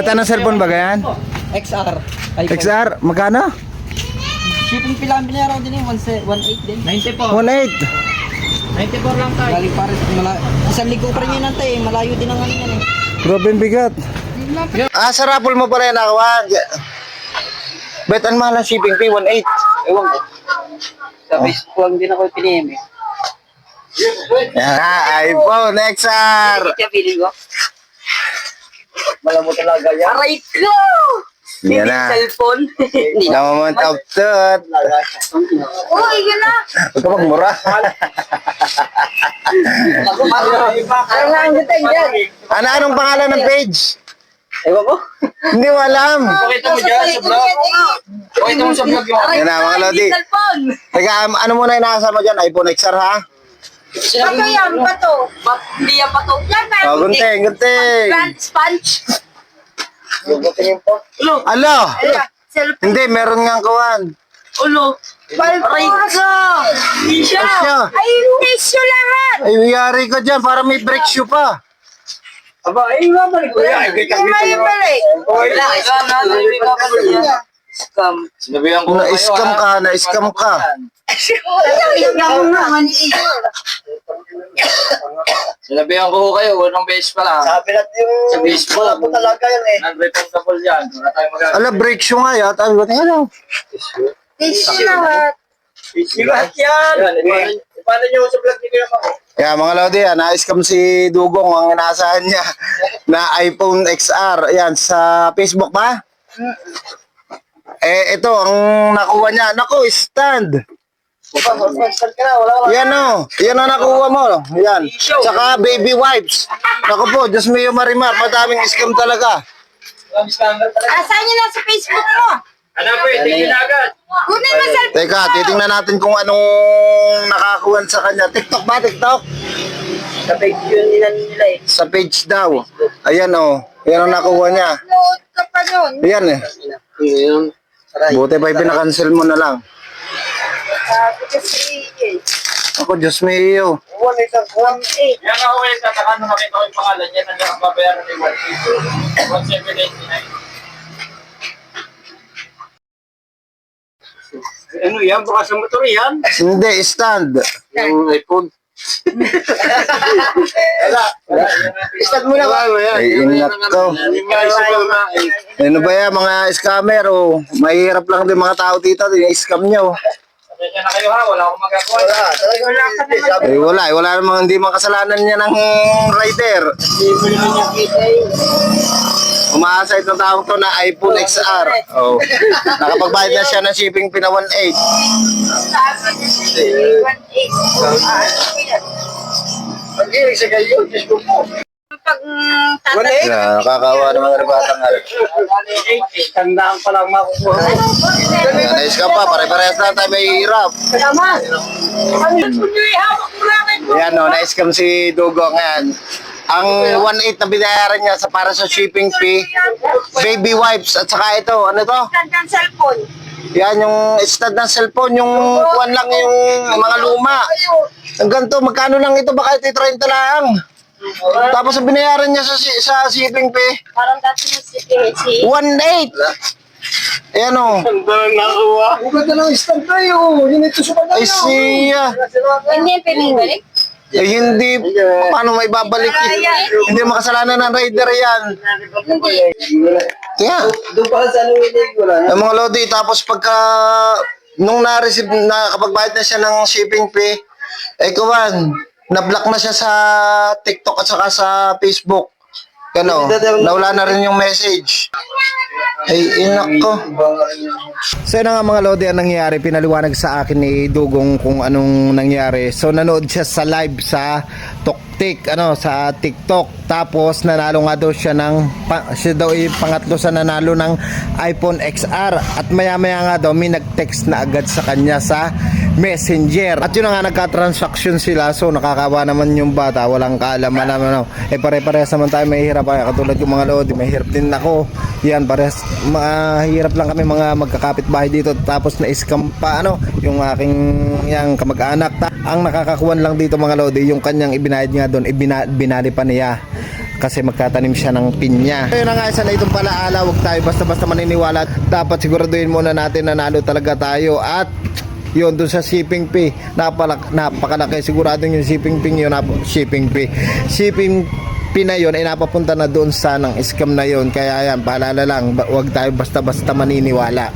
At anong cellphone ba yan? XR. iPhone. XR, magkano? Shipping pilang binayaraw din yung 18 din. 94. 1.8. 94 lang tayo. Galing Paris. Isang ligo pa rin yun nante eh. Malayo din ang ano yan eh. Grabe ang bigat. Sa raffle mo pala yan nakuha. Bet ang mahal ang shipping fee, 1.8. Ewan ko. Sa Facebook lang din ako pinihim eh. iPhone XR. Kaya feeling ko. Malamot talaga yan. Aray ko! Yan na. Cellphone. Namamount of truth. Uy, yun na! Huwag ka magmura. Ano nga ang gatang dyan? Anong pangalan ng page? Ewan ko. Hindi mo alam. Pakita mo dyan sa vlog. Pakita mo sa vlog yung Yan na mga Lodi. Teka, ano muna yung nasa mo dyan? iPhone XR ha? Bato yan, bato. Hindi yan pa to. Yan ba? Oh, gunting, gunting. Sponge. Alo. Cellphone. Hindi, meron nga kawan. Ulo. Palpuraga. Asya. Ay, tissue lahat. Ay, yari ka dyan para may break shoe pa. Aba, ay nga balik ko yan. May balik. Wala, ikaw na. Scam. Sinabihan ko Na-scam ka, na-scam ka. Yung naman Sinabihan ko kayo, unang beses pa lang. Sabi natin yung... Sa Facebook. Wala po talaga yan eh. Non-refundable yan. Wala tayong magagawa. Ala, break shoe nga yata. Ano? tissue lahat. Lahat yan. Paano nyo sa vlog ni Kuya Mako? Kaya mga Lodi, na-scam si Dugong ang inaasahan niya na iPhone XR. Ayan, sa Facebook ba? Ito, ang nakuha niya. Naku, stand. Yan o. Yan ang nakuha mo. Yan. Saka baby wipes. Naku po, Diyos mio Marimar. Madaming scam talaga. Asan yun na sa Facebook mo? Hanapin, tingin na agad. Kunin mo cellphone. Teka, titingnan natin kung anong nakakuha sa kanya. TikTok ba? TikTok? Sa page yun nila eh. Sa page daw. Ayan o. Yan ang nakuha niya. Load ka pa nun. Ayan eh. Buti pa pinakancel mo na lang. Sabi kasi eh. Ako, Diyos mio. Yan nga uwi, tataka nung nakita ko yung pangalan niya, nandiyan ang babayaran ni 1,789. Ano yan? Baka sa motor yan? Hindi, stand. Yung iPhone. Start mo na ba? Ay, ingat to. Ano ba yan, mga scammer, oh. Mahirap lang din mga tao dito, scam nyo. Pasensya na kayo ha, wala akong magagawa. Wala ka naman. Wala namang hindi mga kasalanan niya ng rider. Umaasa itong taong to na iPhone XR. Oh. Nakapagbayad na siya ng shipping fee na 1.8. Sabi kasi 1.8. Pag-irig sa kayo, Diyos ko po. Pag tatay. Nakakawa naman ng batang ano. Tandaan pa lang makukuha. Na-scam pa, pare-parehas na tayo may hirap. Salamat. Ano yun ihawak mo lang ito? Ayan o, na-scam si Dugong yan. Ang 1.8 na binayaran niya sa para sa shipping fee, baby wipes, at saka ito, ano to? Tandang cellphone. Yan yung stand ng cellphone, yung kuwan lang yung mga luma. Ang ganito, magkano lang ito? Baka ito 30 lang. Tapos ang binayaran niya sa shipping fee, Parang dati na si 1.8. Ayan o. Tandaan na kuha. Ang ganda ng stand tayo. Yun ito sa Ay siya. Hindi pinibalik. Eh hindi, paano may babalik? Hindi makasalanan ng rider yan. Kaya, Doon pa sa ano hindi ko lang. ang mga Lodi, tapos pagka, nung na-receive, nakakapagbayad na siya ng shipping fee, kuwan, na-block na siya sa TikTok at saka sa Facebook. Ano, nawala na rin yung message. Ay, inak ko. So yun nga mga Lodi, ang nangyari, pinaliwanag sa akin ni Dugong kung anong nangyari. So nanood siya sa live sa sa TikTok. Tapos nanalo nga daw siya siya daw yung pangatlo sa nanalo ng iPhone XR. At maya maya nga daw may nag-text na agad sa kanya sa Messenger. At yun na nga, nagka-transaction sila. So nakakawa naman yung bata, walang kaalaman naman. Pare-parehas naman tayo may hirap. Katulad yung mga Lodi, may hirap din ako. Yan, parehas mahirap lang kami mga magkakapit bahay dito. Tapos na-scam pa yung aking kamag-anak. Ang nakakakuwan lang dito mga Lodi, yung kanyang ibinayad nga doon, binali pa niya. kasi magtatanim siya ng pinya. Ayun na nga, isa na itong palaala, huwag tayo basta-basta maniniwala. Dapat siguraduhin muna natin nanalo talaga tayo. At yun, dun sa shipping fee, napakalaki. Siguradong yung shipping fee yun, shipping fee na yun ay napapunta na doon sa ng scam na yun. Kaya yan, paalala lang, huwag tayo basta-basta maniniwala.